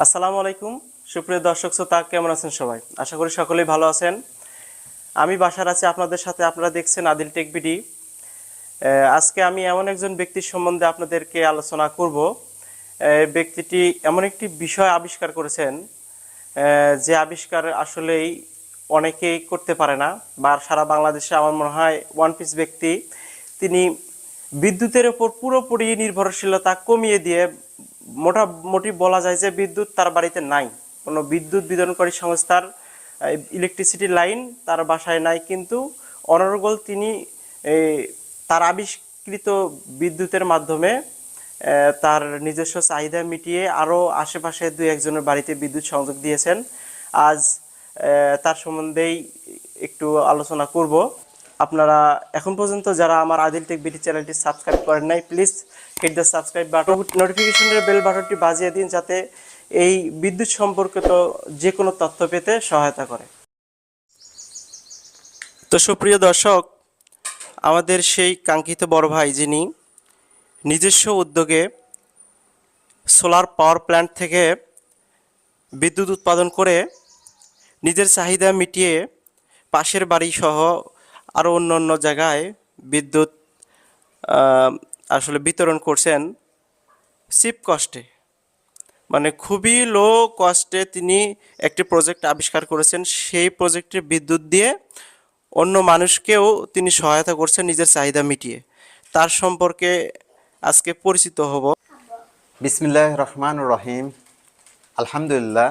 আসসালামু আলাইকুম সুপ্রিয় দর্শক শ্রোতা, কেমন আছেন সবাই? আশা করি সকলেই ভালো আছেন। আমি বাসার আছি আপনাদের সাথে। আপনারা দেখছেন আদিল টেক বিডি। আজকে আমি এমন একজন ব্যক্তির সম্বন্ধে আপনাদেরকে আলোচনা করব। ব্যক্তিটি এমন একটি বিষয় আবিষ্কার করেছেন, যে আবিষ্কার আসলেই অনেকেই করতে পারে না, বা সারা বাংলাদেশে আমার মনে হয় ওয়ান পিস ব্যক্তি। তিনি বিদ্যুতের উপর পুরোপুরি নির্ভরশীলতা কমিয়ে দিয়ে মোটামুটি বলা যায় যে বিদ্যুৎ তার বাড়িতে নাই, কোনো বিদ্যুৎ বিতরণকারী সংস্থার ইলেকট্রিসিটি লাইন তার বাসায় নাই, কিন্তু অনর্গল তিনি তার আবিষ্কৃত বিদ্যুতের মাধ্যমে তার নিজস্ব চাহিদা মিটিয়ে আরও আশেপাশে দুই একজনের বাড়িতে বিদ্যুৎ সংযোগ দিয়েছেন। আজ তার সম্বন্ধেই একটু আলোচনা করব। আপনারা এখন পর্যন্ত যারা আমার আদিল টেক বিডি চ্যানেলটি সাবস্ক্রাইব করেন নাই, please hit the subscribe button, নোটিফিকেশনের বেল বাটনটি বাজিয়ে দিন, যাতে এই বিদ্যুৎ সম্পর্কিত যে কোনো তথ্য পেতে সহায়তা করে। তো সুপ্রিয় দর্শক, আমাদের সেই কাঙ্ক্ষিত বড় ভাই, যিনি নিজস্ব উদ্যোগে সোলার পাওয়ার প্ল্যান্ট থেকে বিদ্যুৎ উৎপাদন করে নিজের চাহিদা মিটিয়ে পাশের বাড়ি সহ আরও অন্য অন্য জায়গায় বিদ্যুৎ আসলে বিতরণ করছেন চিপ কস্টে, মানে খুবই লো কস্টে তিনি একটি প্রজেক্ট আবিষ্কার করেছেন। সেই প্রজেক্টের বিদ্যুৎ দিয়ে অন্য মানুষকেও তিনি সহায়তা করছেন নিজের চাহিদা মিটিয়ে। তার সম্পর্কে আজকে পরিচিত হব। বিসমিল্লাহির রহমানির রহিম। আলহামদুলিল্লাহ।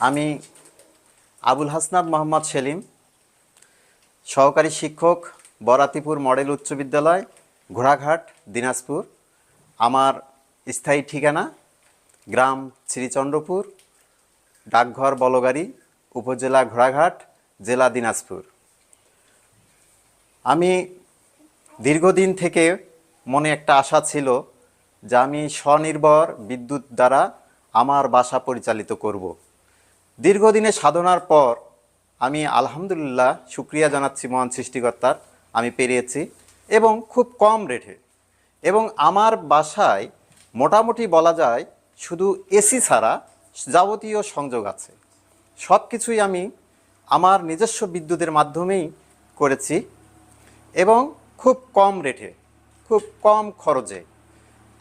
আমি আবুল হাসনাত মোহাম্মদ সেলিম, সহকারী শিক্ষক, বরাতিপুর মডেল উচ্চ বিদ্যালয়, ঘোড়াঘাট, দিনাজপুর। আমার স্থায়ী ঠিকানা গ্রাম শ্রীচন্দ্রপুর, ডাকঘর বলগাড়ি, উপজেলা ঘোড়াঘাট, জেলা দিনাজপুর। আমি দীর্ঘদিন থেকে মনে একটা আশা ছিল যে আমি স্বনির্ভর বিদ্যুৎ দ্বারা আমার বাসা পরিচালিত করব। দীর্ঘদিনের সাধনার পর আমি আলহামদুলিল্লাহ শুকরিয়া জানাচ্ছি মহান সৃষ্টিকর্তার, আমি পেরিয়েছি এবং খুব কম রেটে। এবং আমার বাসায় মোটামুটি বলা যায় শুধু এসি ছাড়া যাবতীয় সংযোগ আছে। সব কিছুই আমি আমার নিজস্ব বিদ্যুতের মাধ্যমেই করেছি এবং খুব কম রেটে, খুব কম খরচে।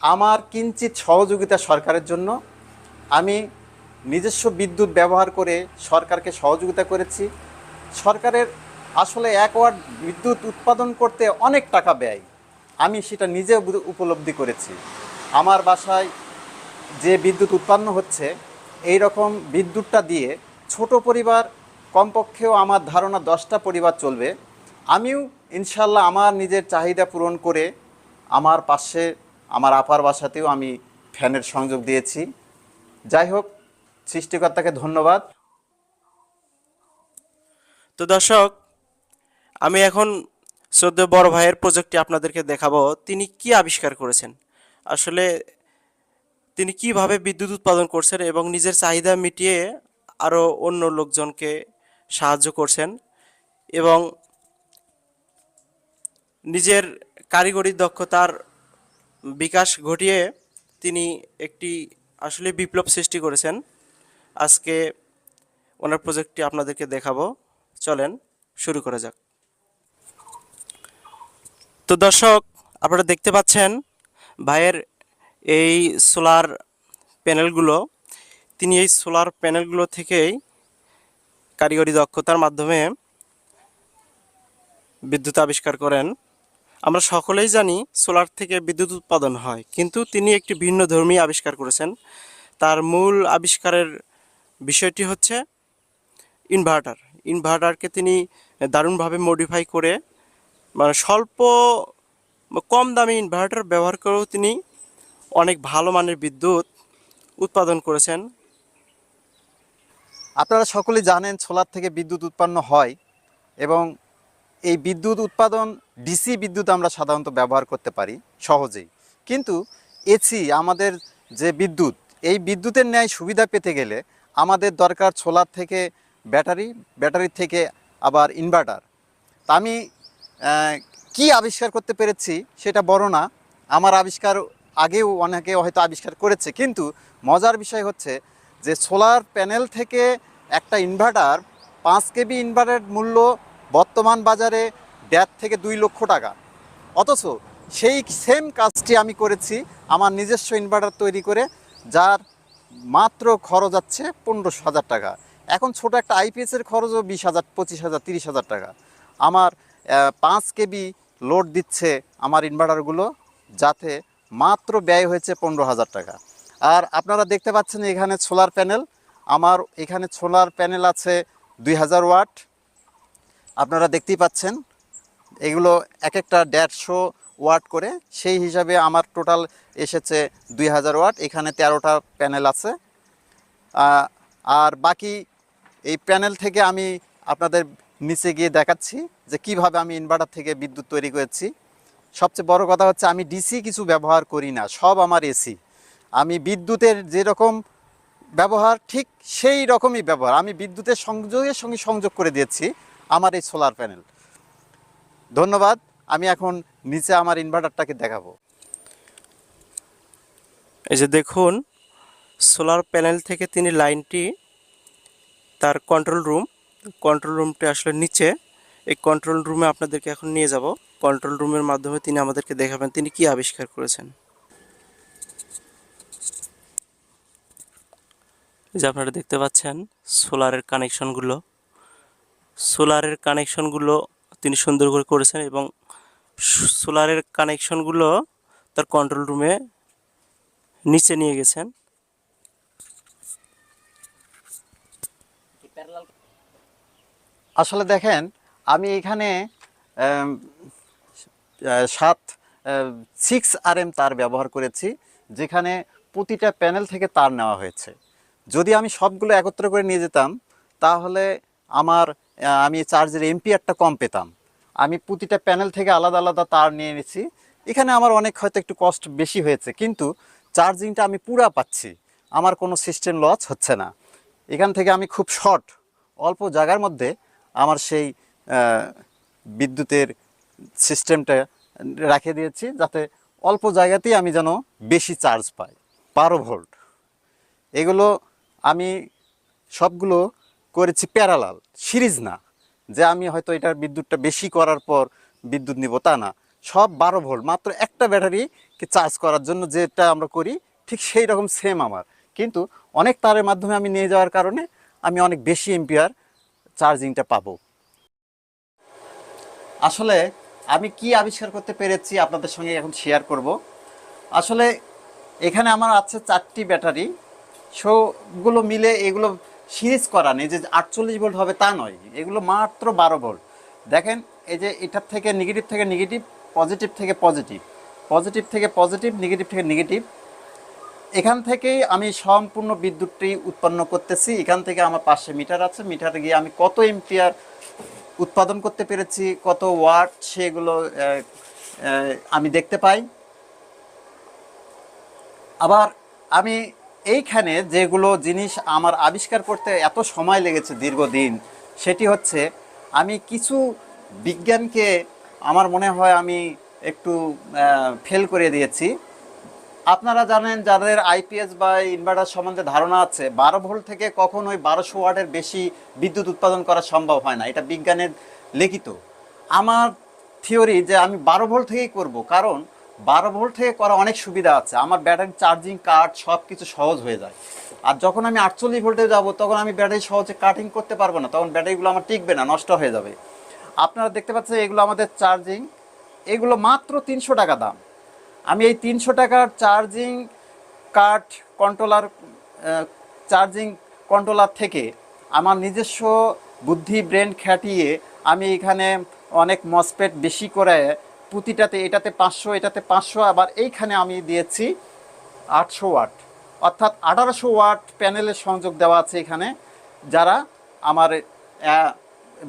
আমার কিঞ্চিত সহযোগিতা সরকারের জন্য আমি নিজস্ব বিদ্যুৎ ব্যবহার করে সরকারকে সহযোগিতা করেছি। সরকারের আসলে 1 ওয়াট বিদ্যুৎ উৎপাদন করতে অনেক টাকা ব্যয়, আমি সেটা নিজে উপলব্ধি করেছি। আমার বাসায় যে বিদ্যুৎ উৎপন্ন হচ্ছে, এই রকম বিদ্যুৎটা দিয়ে ছোট পরিবার, কমপক্ষেও আমার ধারণা 10টা পরিবার চলবে। আমিও ইনশাল্লাহ আমার নিজের চাহিদা পূরণ করে আমার পাশে আমার আপার বাসাতেও আমি ফ্যানের সংযোগ দিয়েছি। যাই হোক, সৃষ্টিকর্তাকে ধন্যবাদ। তো দর্শক, আমি এখন শ্রদ্ধেয় বড় ভাইয়ের প্রজেক্টটি আপনাদেরকে দেখাবো। তিনি কি আবিষ্কার করেছেন, আসলে তিনি কিভাবে বিদ্যুৎ উৎপাদন করছেন এবং নিজের চাহিদা মিটিয়ে আরও অন্য লোকজনকে সাহায্য করছেন, এবং নিজের কারিগরি দক্ষতার বিকাশ ঘটিয়ে তিনি একটি আসলে বিপ্লব সৃষ্টি করেছেন। আজকে ওনার প্রজেক্টটি আপনাদেরকে দেখাবো, চলেন শুরু করা যাক। তো দর্শক, আপনারা দেখতে পাচ্ছেন ভাইয়ের এই সোলার প্যানেলগুলো। তিনি এই সোলার প্যানেলগুলো থেকেই কারিগরি দক্ষতার মাধ্যমে বিদ্যুৎ আবিষ্কার করেন। আমরা সকলেই জানি সোলার থেকে বিদ্যুৎ উৎপাদন হয়, কিন্তু তিনি একটি ভিন্ন ধর্মী আবিষ্কার করেছেন। তার মূল আবিষ্কারের বিষয়টি হচ্ছে ইনভার্টার। ইনভার্টারকে তিনি দারুণভাবে মডিফাই করে, মানে কম দামি ইনভার্টার ব্যবহার করেও তিনি অনেক ভালো মানের বিদ্যুৎ উৎপাদন করেছেন। আপনারা সকলেই জানেন সোলার থেকে বিদ্যুৎ উৎপন্ন হয় এবং এই বিদ্যুৎ উৎপাদন ডিসি বিদ্যুৎ আমরা সাধারণত ব্যবহার করতে পারি সহজেই। কিন্তু এসি আমাদের যে বিদ্যুৎ, এই বিদ্যুতের ন্যায় সুবিধা পেতে গেলে আমাদের দরকার সোলার থেকে ব্যাটারি, ব্যাটারির থেকে আবার ইনভার্টার। তা আমি কি আবিষ্কার করতে পেরেছি সেটা বড় না, আমার আবিষ্কার আগেও অনেকে হয়তো আবিষ্কার করেছে, কিন্তু মজার বিষয় হচ্ছে যে সোলার প্যানেল থেকে একটা ইনভার্টার 5 কেবি ইনভার্টার মূল্য বর্তমান বাজারে 1.5 থেকে 2 লক্ষ টাকা। অথচ সেই সেম কাজটি আমি করেছি আমার নিজস্ব ইনভার্টার তৈরি করে, যার মাত্র খরচ যাচ্ছে 15,000 টাকা। এখন ছোট একটা আইপিএসের খরচও 20,000, 25,000, 30,000 টাকা। আমার 5 কেবি লোড দিচ্ছে আমার ইনভার্টারগুলো, যাতে মাত্র ব্যয় হয়েছে 15,000 টাকা। আর আপনারা দেখতে পাচ্ছেন এখানে সোলার প্যানেল, আমার এখানে সোলার প্যানেল আছে 2000 ওয়াট। আপনারা দেখতেই পাচ্ছেন এগুলো এক একটা 150 ওয়াট করে, সেই হিসাবে আমার টোটাল এসেছে 2000 ওয়াট। এখানে 13টা প্যানেল আছে। আর বাকি এই প্যানেল থেকে আমি আপনাদের নিচে গিয়ে দেখাচ্ছি যে কিভাবে আমি ইনভার্টার থেকে বিদ্যুৎ তৈরি করেছি। সবচেয়ে বড় কথা হচ্ছে আমি ডিসি কিছু ব্যবহার করি না, সব আমার এসি। আমি বিদ্যুতের যেরকম ব্যবহার ঠিক সেই রকমই ব্যবহার, আমি বিদ্যুতের সংযোগের সঙ্গে সংযোগ করে দিয়েছি আমার এই সোলার প্যানেল। ধন্যবাদ। আমি এখন নিচে আমার ইনভার্টারটাকে দেখাবো। এই যে দেখুন, সোলার প্যানেল থেকে তিনি লাইনটি তার কন্ট্রোল রুমটি আসলে নিচে। এই কন্ট্রোল রুমে আপনাদেরকে এখন নিয়ে যাব। কন্ট্রোল রুমের মাধ্যমে তিনি আমাদেরকে দেখাবেন তিনি কি আবিষ্কার করেছেন। এই যে আপনারা দেখতে পাচ্ছেন সোলারের কানেকশনগুলো তিনি সুন্দর করে করেছেন, এবং সোলারের কানেকশনগুলো তার কন্ট্রোল রুমে নিচে নিয়ে গেছেন। আসলে দেখেন, আমি এখানে 6 RM তার ব্যবহার করেছি, যেখানে প্রতিটা প্যানেল থেকে তার নেওয়া হয়েছে। যদি আমি সবগুলো একত্র করে নিয়ে যেতাম তাহলে আমি চার্জের এম্পিয়ারটা কম পেতাম। আমি প্রতিটা প্যানেল থেকে আলাদা আলাদা তার নিয়ে নিয়েছি। এখানে আমার অনেক হয়তো একটু কষ্ট বেশি হয়েছে, কিন্তু চার্জিংটা আমি পুরা পাচ্ছি, আমার কোনো সিস্টেম লস হচ্ছে না। এখান থেকে আমি খুব অল্প জায়গার মধ্যে আমার সেই বিদ্যুতের সিস্টেমটা রেখে দিয়েছি, যাতে অল্প জায়গাতেই আমি যেন বেশি চার্জ পাই। 12 ভোল্ট এগুলো আমি সবগুলো করেছি প্যারালাল, সিরিজ না যে আমি হয়তো এটার বিদ্যুৎটা বেশি করার পর বিদ্যুৎ নিব, তা না। সব 12 ভোল্ট, মাত্র একটা ব্যাটারিকে চার্জ করার জন্য যেটা আমরা করি ঠিক সেই রকম সেম আমার, কিন্তু অনেক তারের মাধ্যমে আমি নিয়ে যাওয়ার কারণে আমি অনেক বেশি এম্পিয়ার চার্জিংটা পাবো। আসলে আমি কি আবিষ্কার করতে পেরেছি আপনাদের সঙ্গে এখন শেয়ার করব। আসলে এখানে আমার আছে 4টি ব্যাটারি, সবগুলো মিলে এগুলো সিরিজ করা নেই যে 48 ভোল্ট হবে তা নয়, এগুলো মাত্র 12 ভোল্ট। দেখেন এই যে এটার থেকে নেগেটিভ থেকে নেগেটিভ, পজিটিভ থেকে পজিটিভ, পজিটিভ থেকে পজিটিভ, নেগেটিভ থেকে নেগেটিভ, এখান থেকেই আমি সম্পূর্ণ বিদ্যুৎটি উৎপন্ন করতেছি। এখান থেকে আমার পাশে মিটার আছে, মিটারে গিয়ে আমি কত এম্পিয়ার উৎপাদন করতে পেরেছি, কত ওয়াট, সেগুলো আমি দেখতে পাই। আবার আমি এইখানে যেগুলো জিনিস আমার আবিষ্কার করতে এত সময় লেগেছে দীর্ঘদিন, সেটি হচ্ছে আমি কিছু বিজ্ঞানকে আমার মনে হয় আমি একটু ফেল করে দিয়েছি। আপনারা জানেন, যাদের আইপিএস বা ইনভার্টার সম্বন্ধে ধারণা আছে, 12 ভোল্ট থেকে কখনোই 1200 ওয়াটের বেশি বিদ্যুৎ উৎপাদন করা সম্ভব হয় না, এটা বিজ্ঞানের লিখিত। আমার থিওরি যে আমি 12 ভোল্ট থেকেই করব, কারণ 12 ভোল্ট থেকে করা অনেক সুবিধা আছে, আমার ব্যাটারি চার্জিং কাট সব কিছু সহজ হয়ে যায়। আর যখন আমি 48 ভোল্টে যাব তখন আমি ব্যাটারি সহজে কাটিং করতে পারবো না, তখন ব্যাটারিগুলো আমার টিকবে না, নষ্ট হয়ে যাবে। আপনারা দেখতে পাচ্ছেন এগুলো আমাদের চার্জিং, এগুলো মাত্র 300 টাকা দাম। আমি এই 300 টাকার চার্জিং কন্ট্রোলার থেকে আমার নিজস্ব বুদ্ধি ব্রেন খাটিয়ে আমি এখানে অনেক মসপেট বেশি করে প্রতিটাতে, এটাতে 500, এটাতে 500, আবার এইখানে আমি দিয়েছি 800 ওয়াট, অর্থাৎ 1800 ওয়াট প্যানেলের সংযোগ দেওয়া আছে এখানে, যারা আমার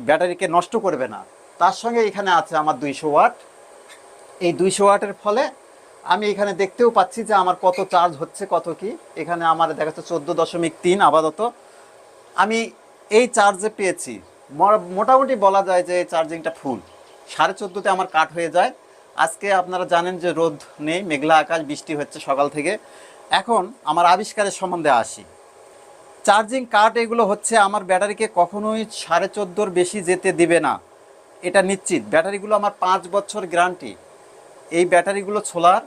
ব্যাটারিকে নষ্ট করবে না। তার সঙ্গে এখানে আছে আমার 200 ওয়াট। এই 200 ওয়াটের ফলে আমি এখানে দেখতেও পাচ্ছি যে আমার কত চার্জ হচ্ছে, কত কি। এখানে আমার দেখাচ্ছে 14.3 আপাতত। আমি এই চার্জে পেয়েছি, মোটামুটি বলা যায় যে চার্জিংটা ফুল। 14.5-তে আমার কাট হয়ে যায়। আজকে আপনারা জানেন যে রোদ নেই, মেঘলা আকাশ, বৃষ্টি হচ্ছে সকাল থেকে। এখন আমার আবিষ্কারের সম্বন্ধে আসি। চার্জিং কার্ড এগুলো হচ্ছে আমার ব্যাটারিকে কখনোই 14.5-র বেশি যেতে দিবে না, এটা নিশ্চিত। ব্যাটারিগুলো আমার 5 বছর গ্যারান্টি। এই ব্যাটারিগুলো সোলার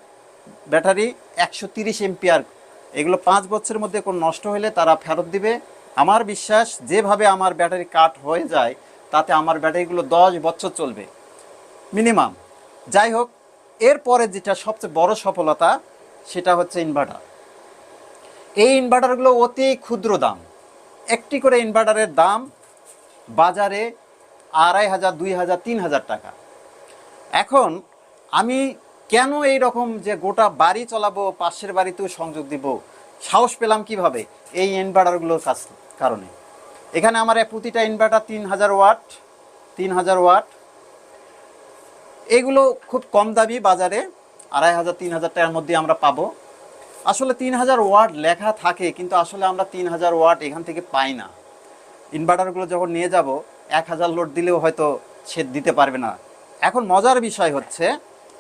ব্যাটারি 130 এম্পিয়ার, এগুলো 5 বছরের মধ্যে কোনো নষ্ট হলে তারা ফেরত দিবে। আমার বিশ্বাস যেভাবে আমার ব্যাটারি কাট হয়ে যায় তাতে আমার ব্যাটারিগুলো 10 বছর চলবে মিনিমাম। যাই হোক, এরপরে যেটা সবচেয়ে বড় সফলতা সেটা হচ্ছে ইনভার্টার। এই ইনভার্টারগুলো অতি ক্ষুদ্র দাম। একটি করে ইনভার্টারের দাম বাজারে 2500, 2000, 3000 টাকা। এখন আমি কেন এই রকম যে গোটা বাড়ি চালাবো, পাশের বাড়িতেও সংযোগ দিব, সাহস পেলাম কিভাবে? এই ইনভার্টারগুলোর কারণে। এখানে আমার প্রতিটা ইনভার্টার 3000 ওয়াট, 3000 ওয়াট। এগুলো খুব কম দামি, বাজারে 2500, 3000 টাকার মধ্যে আমরা পাবো। আসলে 3000 ওয়াট লেখা থাকে, কিন্তু আসলে আমরা 3000 ওয়াট এখান থেকে পাই না। ইনভার্টারগুলো যখন নিয়ে যাব 1000 লোড দিলেও হয়তো সে দিতে পারবে না। এখন মজার বিষয় হচ্ছে,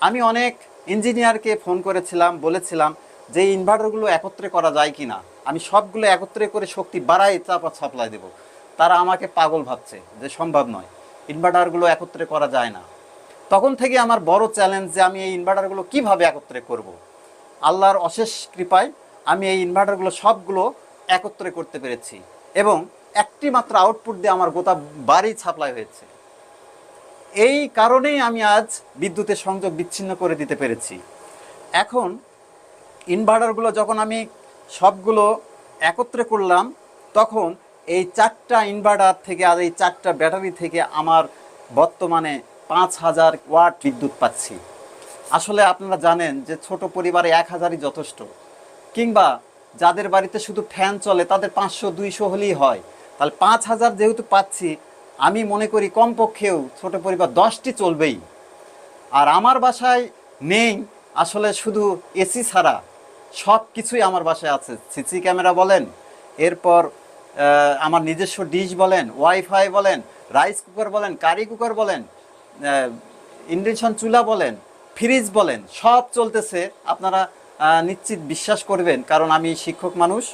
আমি অনেক ইঞ্জিনিয়ারকে ফোন করেছিলাম, বলেছিলাম যে ইনভার্টারগুলো একত্রে করা যায় কি না, আমি সবগুলো একত্রে করে শক্তি বাড়াই তারপর সাপ্লাই দেব। তারা আমাকে পাগল ভাবছে যে সম্ভব নয়, ইনভার্টারগুলো একত্রে করা যায় না। তখন থেকে আমার বড় চ্যালেঞ্জ যে আমি এই ইনভার্টারগুলো কিভাবে একত্রে করব। আল্লাহর অশেষ কৃপায় আমি এই ইনভার্টারগুলো সবগুলো একত্রে করতে পেরেছি, এবং একটি মাত্র আউটপুট দিয়ে আমার গোটা বাড়ি সাপ্লাই হয়েছে। এই কারণেই আমি আজ বিদ্যুতের সংযোগ বিচ্ছিন্ন করে দিতে পেরেছি। এখন ইনভার্টারগুলো যখন আমি সবগুলো একত্রে করলাম, তখন এই 4টা ইনভার্টার থেকে আর এই 4টা ব্যাটারি থেকে আমার বর্তমানে 5000 ওয়াট বিদ্যুৎ পাচ্ছি। আসলে আপনারা জানেন যে ছোট পরিবারে 1000ই যথেষ্ট, কিংবা যাদের বাড়িতে শুধু ফ্যান চলে তাদের 500-200 হলেই হয়। তাহলে 5000 যেহেতু পাচ্ছি, আমি মনে করি কমপক্ষেও ছোট পরিবার 10টি চলবেই। আর আমার বাসায় নেই আসলে শুধু এসি ছাড়া সব কিছুই আমার বাসায় আছে। সিসি ক্যামেরা বলেন, এরপর আমার নিজস্ব ডিশ বলেন, ওয়াইফাই বলেন, রাইস কুকার বলেন, কারি কুকার বলেন, ইন্ডাকশন চুলা বলেন, ফ্রিজ বলেন, সব চলতেছে। আপনারা নিশ্চিত বিশ্বাস করবেন, কারণ আমি শিক্ষক মানুষ,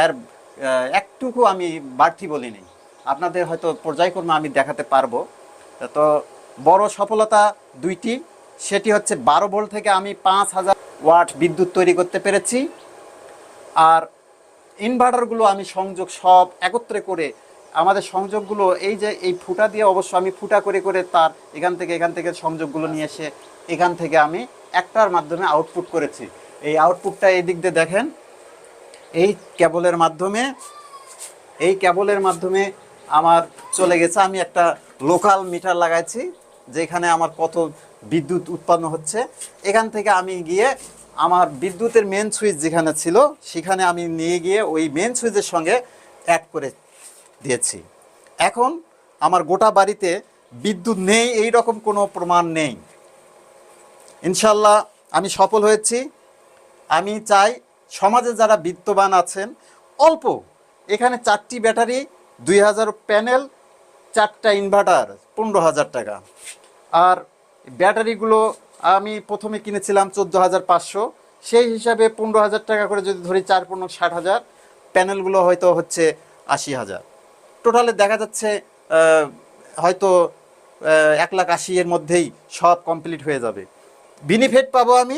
এর একটুকু আমি বাড়তি বলিনি। আপনাদের হয়তো পর্যায়ক্রমে আমি দেখাতে পারবো। তো বড় সফলতা দুইটি, সেটি হচ্ছে 12 ভোল্ট থেকে আমি 5000 ওয়াট বিদ্যুৎ তৈরি করতে পেরেছি। আর ইনভার্টারগুলো আমি সংযোগ সব একত্রে করে, আমাদের সংযোগগুলো এই যে এই ফুটা দিয়ে, অবশ্য আমি ফুটা করে করে তার এখান থেকে সংযোগগুলো নিয়ে এসে এখান থেকে আমি একটার মাধ্যমে আউটপুট করেছি। এই আউটপুটটা এই দিক দিয়ে দেখেন, এই কেবলের মাধ্যমে আমার চলে গেছে। আমি একটা লোকাল মিটার লাগাইছি, যেখানে আমার কত বিদ্যুৎ উৎপন্ন হচ্ছে। এখান থেকে আমি গিয়ে আমার বিদ্যুতের মেন সুইচ যেখানে ছিল সেখানে আমি নিয়ে গিয়ে ওই মেন সুইচের সঙ্গে অ্যাড করে দিয়েছি। এখন আমার গোটা বাড়িতে বিদ্যুৎ নেই এই রকম কোনো প্রমাণ নেই। ইনশাল্লাহ আমি সফল হয়েছি। আমি চাই সমাজে যারা বিত্তবান আছেন, অল্প, এখানে 4টি ব্যাটারি, 2000 প্যানেল, 4টা ইনভার্টার, 15000 টাকা। আর ব্যাটারিগুলো আমি প্রথমে কিনেছিলাম 14500, সেই হিসাবে 15000 টাকা করে যদি ধরি, 4×60,000, প্যানেলগুলো হয়তো হচ্ছে 80000। টোটালে দেখা যাচ্ছে হয়তো 1,80,000 এর মধ্যেই সব কমপ্লিট হয়ে যাবে। বেনিফিট পাবো আমি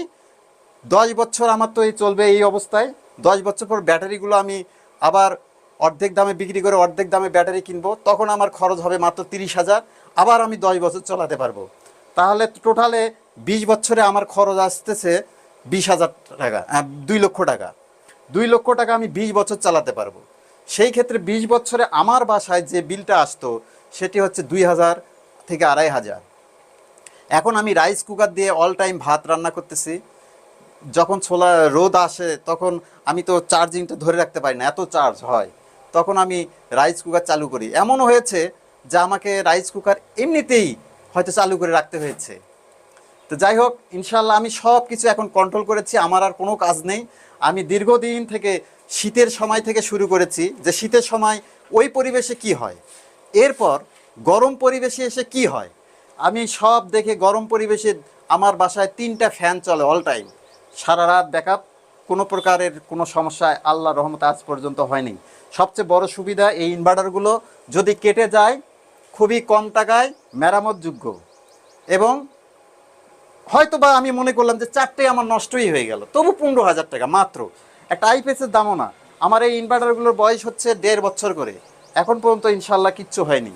10 বছর, আমার তো এই চলবে এই অবস্থায়। 10 বছর পর ব্যাটারিগুলো আমি আবার অর্ধেক দামে বিক্রি করে অর্ধেক দামে ব্যাটারি কিনবো, তখন আমার খরচ হবে মাত্র 30,000, আবার আমি 10 বছর চালাতে পারবো। তাহলে টোটালে 20 বছরে আমার খরচ আসতেছে 20,000 টাকা, 2 লক্ষ টাকা। 2 লক্ষ টাকা আমি 20 বছর চালাতে পারবো। সেই ক্ষেত্রে 20 বছরে আমার বাসায় যে বিলটা আসতো সেটি হচ্ছে 2000 থেকে 2500। এখন আমি রাইস কুকার দিয়ে অল টাইম ভাত রান্না করতেছি। যখন রোদ আসে তখন আমি তো চার্জিংটা ধরে রাখতে পারি না, এত চার্জ হয়, তখন আমি রাইস কুকার চালু করি। এমনও হয়েছে যে আমাকে রাইস কুকার এমনিতেই হয়তো চালু করে রাখতে হয়েছে। তো যাই হোক, ইনশাল্লাহ আমি সব কিছু এখন কন্ট্রোল করেছি, আমার আর কোনো কাজ নেই। আমি দীর্ঘদিন থেকে শীতের সময় থেকে শুরু করেছি, যে শীতের সময় ওই পরিবেশে কি হয়, এরপর গরম পরিবেশে এসে কি হয়, আমি সব দেখে গরম পরিবেশে আমার বাসায় 3টা ফ্যান চলে অল টাইম, সারা রাত ব্যাকআপ, কোনো প্রকারের কোনো সমস্যা আল্লাহর রহমতে আজ পর্যন্ত হয়নি। সবচেয়ে বড় সুবিধা এই ইনভার্টারগুলো যদি কেটে যায় খুবই কম টাকায় মেরামতযোগ্য, এবং হয়তো বা আমি মনে করলাম যে 4টে আমার নষ্টই হয়ে গেল, তবু 15,000 টাকা মাত্র, একটা আইপিএসের দামও না। আমার এই ইনভার্টারগুলোর বয়স হচ্ছে 1.5 বছর করে, এখন পর্যন্ত ইনশাল্লাহ কিচ্ছু হয়নি।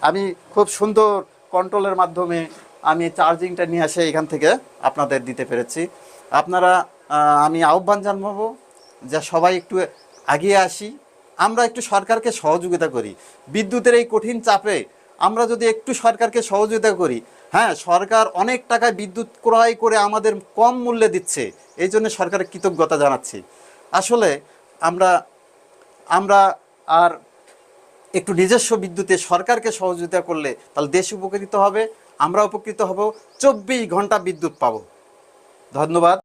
আমি খুব সুন্দর কন্ট্রোলের মাধ্যমে আমি চার্জিংটা নিয়ে এসে এখান থেকে আপনাদের দিতে পেরেছি। আপনারা আমি আহ্বান জানাবো যে সবাই একটু এগিয়ে আসি, আমরা একটু সরকারকে সহযোগিতা করি। বিদ্যুতের এই কঠিন চাপে আমরা যদি একটু সরকারকে সহযোগিতা করি, হ্যাঁ সরকার অনেক টাকায় বিদ্যুৎ ক্রয় করে আমাদের কম মূল্যে দিচ্ছে, এই জন্য সরকারের কৃতজ্ঞতা জানাচ্ছি। আসলে আমরা আমরা আর একটু নিজস্ব বিদ্যুতে সরকারকে সহযোগিতা করলে তাহলে দেশ উপকৃত হবে, আমরা উপকৃত হব, 24 ঘন্টা বিদ্যুৎ পাবো। ধন্যবাদ।